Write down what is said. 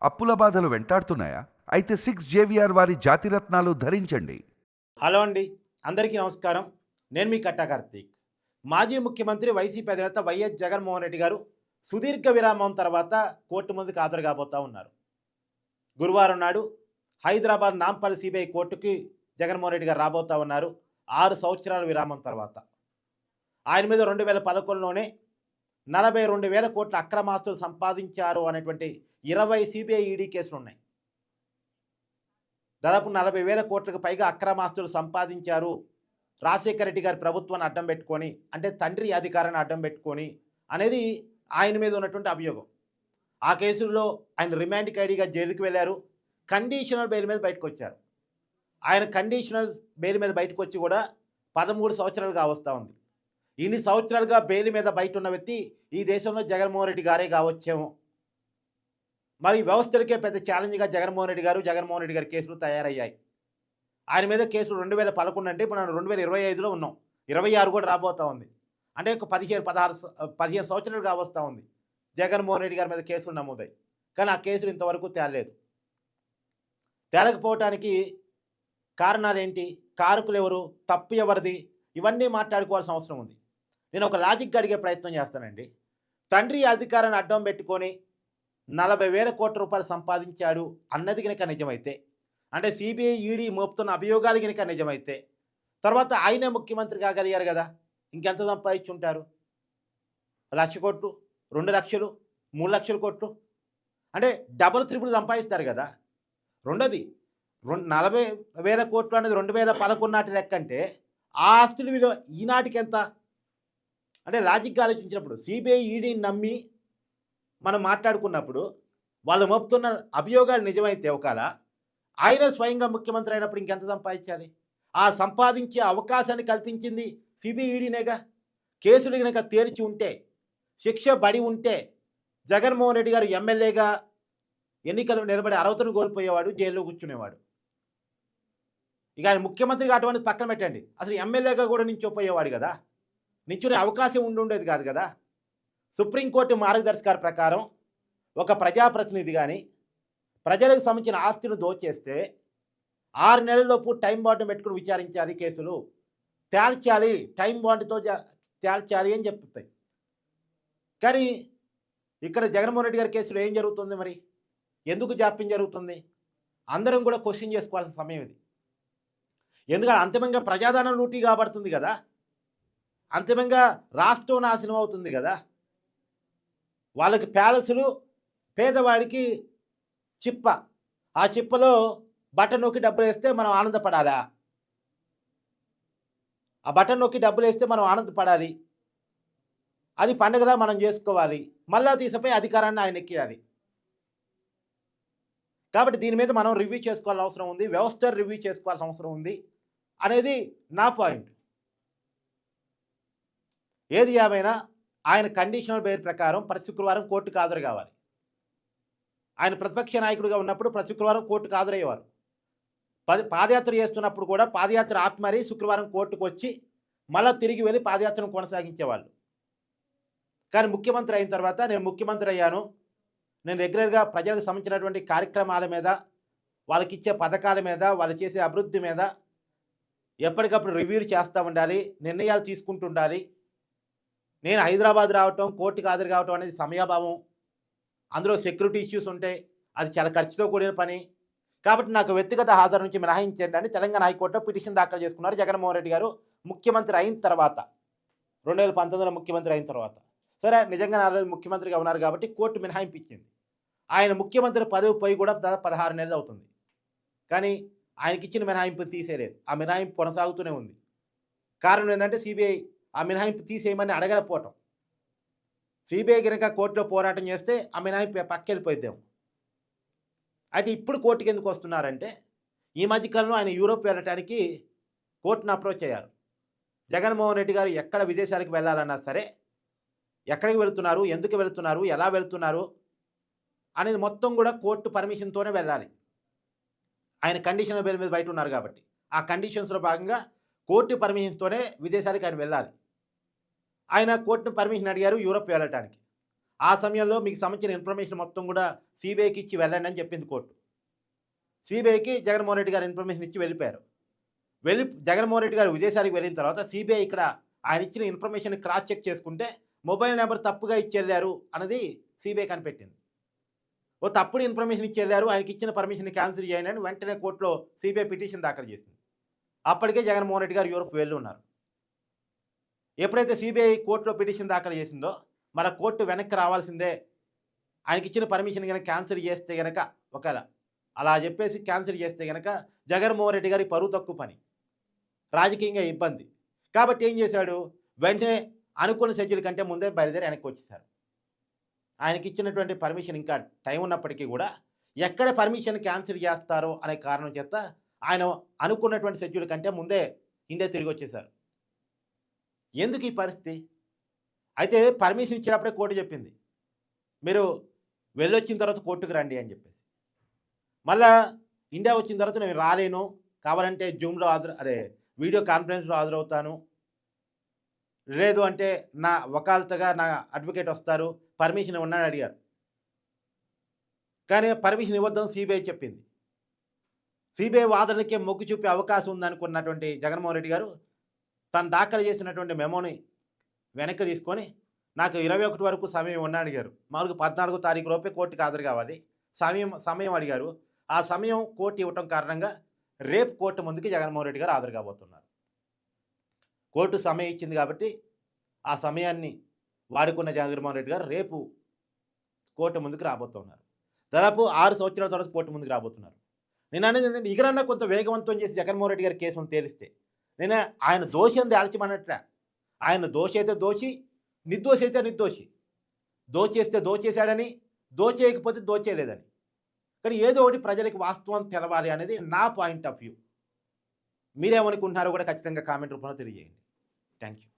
అప్పుల బాధలు వెంటాడుతున్నాయా? అయితే 6 JVR వారి జాతిరత్నాలు ధరించండి. హలో అండి, అందరికీ నమస్కారం. నేను మీ కట్టా కార్తీక్. మాజీ ముఖ్యమంత్రి వైసీపీ అధినేత వైఎస్ జగన్మోహన్ రెడ్డి గారు సుదీర్ఘ విరామం తర్వాత కోర్టు ముందుకు హాజరు కాబోతా ఉన్నారు. గురువారం నాడు హైదరాబాద్ నాంపల్లి సిబిఐ కోర్టుకి జగన్మోహన్ రెడ్డి గారు రాబోతా ఉన్నారు. 6 సంవత్సరాల విరామం తర్వాత ఆయన మీద 2011లోనే 42,000 కోట్ల అక్రమాస్తులు సంపాదించారు అనేటువంటి 20 సిబిఐ ఈడీ కేసులు ఉన్నాయి. దాదాపు 40,000 కోట్లకు పైగా అక్రమాస్తులు సంపాదించారు రాజశేఖర రెడ్డి గారి ప్రభుత్వాన్ని అడ్డం పెట్టుకొని, అంటే తండ్రి అధికారాన్ని అడ్డం పెట్టుకొని అనేది ఆయన మీద ఉన్నటువంటి అభియోగం. ఆ కేసుల్లో ఆయన రిమాండ్ ఖైదీగా జైలుకి వెళ్ళారు. కండిషనల్ బెయిల్ మీద బయటకు వచ్చారు. ఆయన కండిషనల్ బెయిల్ మీద బయటకు వచ్చి కూడా 13 సంవత్సరాలుగా వస్తూ ఉంది. ఇన్ని సంవత్సరాలుగా బెయిల్ మీద బయట ఉన్న వ్యక్తి ఈ దేశంలో జగన్మోహన్ రెడ్డి గారే కావచ్చేమో. మరి వ్యవస్థలకే పెద్ద ఛాలెంజ్గా జగన్మోహన్ రెడ్డి గారి కేసులు తయారయ్యాయి. ఆయన మీద కేసులు 2011 అంటే ఇప్పుడు మనం 2025లో ఉన్నాం. 26 కూడా రాబోతూ ఉంది. అంటే ఒక 15 సంవత్సరాలుగా వస్తూ ఉంది జగన్మోహన్ రెడ్డి గారి మీద కేసులు నమోదాయి. కానీ ఆ కేసులు ఇంతవరకు తేలలేదు. తేలకపోవటానికి కారణాలు ఏంటి? కారకులు ఎవరు? తప్పు ఎవరిది? ఇవన్నీ మాట్లాడుకోవాల్సిన అవసరం ఉంది. నేను ఒక లాజిక్గా అడిగే ప్రయత్నం చేస్తానండి. తండ్రి అధికారాన్ని అడ్డం పెట్టుకొని 40,000 కోట్ల రూపాయలు సంపాదించాడు అన్నది కనుక నిజమైతే, అంటే సిబిఐ ఈడీ మోపుతున్న అభియోగాలు కనుక నిజమైతే, తర్వాత ఆయనే ముఖ్యమంత్రి కాగలిగారు కదా. ఇంకెంత సంపాదించుంటారు? 1,00,000 కోట్లు, 2 లక్షలు, 3 లక్షల కోట్లు, అంటే డబుల్ త్రిపుల్ సంపాదిస్తారు కదా. రెండోది 40,000 కోట్లు అనేది 2011 నాటి లెక్క అంటే ఆ ఆస్తుల విలువ ఈనాటికి ఎంత? అంటే లాజిక్గా ఆలోచించినప్పుడు సిబిఐ ఈడీని నమ్మి మనం మాట్లాడుకున్నప్పుడు వాళ్ళు మోపుతున్న అభియోగాలు నిజమైతే ఒకవేళ ఆయన స్వయంగా ముఖ్యమంత్రి అయినప్పుడు ఇంకెంత సంపాదించాలి? ఆ సంపాదించే అవకాశాన్ని కల్పించింది సిబిఐ ఈడీనేగా. కేసులు కనుక తేల్చి ఉంటే, శిక్ష బడి ఉంటే జగన్మోహన్ రెడ్డి గారు ఎమ్మెల్యేగా ఎన్నికలు నిలబడి అర్హతను కోల్పోయేవాడు, జైల్లో కూర్చునేవాడు. ఇక ఆయన ముఖ్యమంత్రిగా అటువంటి పక్కన పెట్టండి, అసలు ఎమ్మెల్యేగా కూడా నించోపోయేవాడు కదా. నించునే అవకాశం ఉండేది కాదు కదా. సుప్రీంకోర్టు మార్గదర్శకాల ప్రకారం ఒక ప్రజాప్రతినిధి కానీ ప్రజలకు సంబంధించిన ఆస్తిని దోచేస్తే 6 నెలలలోపు టైం బాండ్ పెట్టుకుని విచారించాలి, కేసులు తేల్చాలి, టైం బాండ్తో తేల్చాలి అని చెప్తాయి. కానీ ఇక్కడ జగన్మోహన్ రెడ్డి గారి కేసులో ఏం జరుగుతుంది? మరి ఎందుకు జాప్యం జరుగుతుంది? అందరం కూడా క్వశ్చన్ చేసుకోవాల్సిన సమయం ఇది. ఎందుకంటే అంతిమంగా ప్రజాధనం లూటీ కాబడుతుంది కదా, అంతిమంగా రాష్ట్రం నాశనం అవుతుంది కదా. వాళ్ళకి ప్యాలెస్లు, పేదవాడికి చిప్ప. ఆ చిప్పలో బటన్ నొక్కి డబ్బులు వేస్తే మనం ఆనందపడాలా? ఆ బటన్ నొక్కి డబ్బులు వేస్తే మనం ఆనందపడాలి, అది పండుగలా మనం చేసుకోవాలి. మళ్ళా తీసిపోయి అధికారాన్ని ఆయన ఎక్కియాలి. కాబట్టి దీని మీద మనం రివ్యూ చేసుకోవాల్సిన అవసరం ఉంది, వ్యవస్థ రివ్యూ చేసుకోవాల్సిన అవసరం ఉంది అనేది నా పాయింట్. ఏది ఏమైనా ఆయన కండిషనల్ బెయిల్ ప్రకారం ప్రతి శుక్రవారం కోర్టుకు హాజరు కావాలి. ఆయన ప్రతిపక్ష నాయకుడిగా ఉన్నప్పుడు ప్రతి శుక్రవారం కోర్టుకు హాజరయ్యేవారు. పాదయాత్ర చేస్తున్నప్పుడు కూడా పాదయాత్ర ఆపి మరీ శుక్రవారం కోర్టుకు వచ్చి మళ్ళీ తిరిగి వెళ్ళి పాదయాత్రను కొనసాగించేవాళ్ళు. కానీ ముఖ్యమంత్రి అయిన తర్వాత నేను ముఖ్యమంత్రి అయ్యాను, నేను రెగ్యులర్గా ప్రజలకు సంబంధించినటువంటి కార్యక్రమాల మీద, వాళ్ళకి ఇచ్చే పథకాల మీద, వాళ్ళు చేసే అభివృద్ధి మీద ఎప్పటికప్పుడు రివ్యూలు చేస్తూ ఉండాలి, నిర్ణయాలు తీసుకుంటూ ఉండాలి. నేను హైదరాబాద్ రావటం, కోర్టుకు హాజరు కావటం అనేది సమయాభావం, అందులో సెక్యూరిటీ ఇష్యూస్ ఉంటాయి, అది చాలా ఖర్చుతో కూడిన పని. కాబట్టి నాకు వ్యక్తిగత హాజరు నుంచి మినహాయించండి అని తెలంగాణ హైకోర్టులో పిటిషన్ దాఖలు చేసుకున్నారు జగన్మోహన్ రెడ్డి గారు ముఖ్యమంత్రి అయిన తర్వాత, 2019లో ముఖ్యమంత్రి అయిన తర్వాత. సరే, నిజంగా ముఖ్యమంత్రిగా ఉన్నారు కాబట్టి కోర్టు మినహాయింపు ఇచ్చింది. ఆయన ముఖ్యమంత్రి పదవి పోయి కూడా 16 నెలలు అవుతుంది. కానీ ఆయనకి ఇచ్చిన మినహాయింపుని తీసేయలేదు, ఆ మినహాయింపు కొనసాగుతూనే ఉంది. కారణం ఏంటంటే సిబిఐ ఆ మినహాయింపు తీసేయమని అడగకపోవటం. సిబిఐ కనుక కోర్టులో పోరాటం చేస్తే ఆ మినహాయింపు పక్కెళ్ళిపోయిద్దాం. అయితే ఇప్పుడు కోర్టుకి ఎందుకు వస్తున్నారంటే, ఈ మధ్యకాలంలో ఆయన యూరోప్ వెళ్ళటానికి కోర్టును అప్రోచ్ అయ్యారు. జగన్మోహన్ రెడ్డి గారు ఎక్కడ విదేశాలకు వెళ్ళాలన్నా సరే, ఎక్కడికి వెళుతున్నారు, ఎందుకు వెళుతున్నారు, ఎలా వెళుతున్నారు అనేది మొత్తం కూడా కోర్టు పర్మిషన్తోనే వెళ్ళాలి. ఆయన కండిషనల్ బెయిల్ మీద బయట ఉన్నారు కాబట్టి ఆ కండిషన్స్లో భాగంగా కోర్టు పర్మిషన్తోనే విదేశాలకు ఆయన వెళ్ళాలి. ఆయన కోర్టును పర్మిషన్ అడిగారు యూరోప్ వెళ్ళటానికి. ఆ సమయంలో మీకు సంబంధించిన ఇన్ఫర్మేషన్ మొత్తం కూడా సిబిఐకి ఇచ్చి వెళ్ళండి అని చెప్పింది కోర్టు. సిబిఐకి జగన్మోహన్ రెడ్డి గారు ఇన్ఫర్మేషన్ ఇచ్చి వెళ్ళిపోయారు. జగన్మోహన్ రెడ్డి గారు విదేశాలకు వెళ్ళిన తర్వాత సిబిఐ ఇక్కడ ఆయన ఇచ్చిన ఇన్ఫర్మేషన్ క్రాస్ చెక్ చేసుకుంటే మొబైల్ నెంబర్ తప్పుగా ఇచ్చెళ్లారు అన్నది సిబిఐ కనిపెట్టింది. ఓ తప్పుడు ఇన్ఫర్మేషన్ ఇచ్చెళ్లారు, ఆయనకి ఇచ్చిన పర్మిషన్ క్యాన్సిల్ చేయండి అని వెంటనే కోర్టులో సిబిఐ పిటిషన్ దాఖలు చేసింది. అప్పటికే జగన్మోహన్ రెడ్డి గారు యూరోప్ వెళ్ళి ఉన్నారు. ఎప్పుడైతే సిబిఐ కోర్టులో పిటిషన్ దాఖలు చేసిందో మన కోర్టు వెనక్కి రావాల్సిందే, ఆయనకి ఇచ్చిన పర్మిషన్ కనుక క్యాన్సిల్ చేస్తే గనక, ఒకవేళ అలా చెప్పేసి క్యాన్సిల్ చేస్తే గనక జగన్మోహన్ రెడ్డి గారి పరువు తక్కువ పని, రాజకీయంగా ఇబ్బంది. కాబట్టి ఏం చేశాడు, వెంటనే అనుకున్న షెడ్యూల్ కంటే ముందే బయలుదేరి వెనక్కి వచ్చేసారు. ఆయనకి ఇచ్చినటువంటి పర్మిషన్ ఇంకా టైం ఉన్నప్పటికీ కూడా ఎక్కడ పర్మిషన్ క్యాన్సిల్ చేస్తారో అనే కారణం చేత ఆయన అనుకున్నటువంటి షెడ్యూల్ కంటే ముందే ఇండియా తిరిగి వచ్చేసారు. ఎందుకు ఈ పరిస్థితి? అయితే పర్మిషన్ ఇచ్చినప్పుడే కోర్టు చెప్పింది, మీరు వెళ్ళొచ్చిన తర్వాత కోర్టుకు రండి అని చెప్పేసి. మళ్ళా ఇండియా వచ్చిన తర్వాత నేను రాలేను, కావాలంటే జూమ్లో వీడియో కాన్ఫరెన్స్లో హాజరవుతాను, లేదు అంటే నా వకాలతగా నా అడ్వకేట్ వస్తారు, పర్మిషన్ ఇవ్వమని అడిగారు. కానీ పర్మిషన్ ఇవ్వద్దని సిబిఐ చెప్పింది. సిబిఐ వాదనలకే మొగ్గు చూపే అవకాశం ఉందనుకున్నటువంటి జగన్మోహన్ రెడ్డి గారు తను దాఖలు చేసినటువంటి మెమోని వెనక్కి తీసుకొని నాకు 21 వరకు సమయం ఇవ్వమని అడిగారు. మామూలుగా 14వ తారీఖు లోపే కోర్టుకి హాజరు కావాలి, సమయం అడిగారు. ఆ సమయం కోర్టు ఇవ్వటం కారణంగా రేపు కోర్టు ముందుకి జగన్మోహన్ రెడ్డి గారు హాజరు కాబోతున్నారు. కోర్టు సమయం ఇచ్చింది కాబట్టి ఆ సమయాన్ని వాడుకున్న జగన్మోహన్ రెడ్డి గారు రేపు కోర్టు ముందుకు రాబోతున్నారు. దాదాపు 6 సంవత్సరాల తర్వాత కోర్టు ముందుకు రాబోతున్నారు. నేను అనేది ఏంటంటే, ఇకనన్నా కొంత వేగవంతం చేసి జగన్మోహన్ రెడ్డి గారి కేసును తేలిస్తే, నేను ఆయన దోషి అని తేల్చమన్నట్లే. ఆయన దోషి అయితే దోషి, నిర్దోషి అయితే నిర్దోషి. దోచేస్తే దోచేశాడని, దోచేయకపోతే దోచేయలేదని. కానీ ఏదో ఒకటి ప్రజలకు వాస్తవం తెలవాలి అనేది నా పాయింట్ ఆఫ్ వ్యూ. మీరేమనుకుంటున్నారో కూడా ఖచ్చితంగా కామెంట్ రూపంలో తెలియజేయండి. Thank you.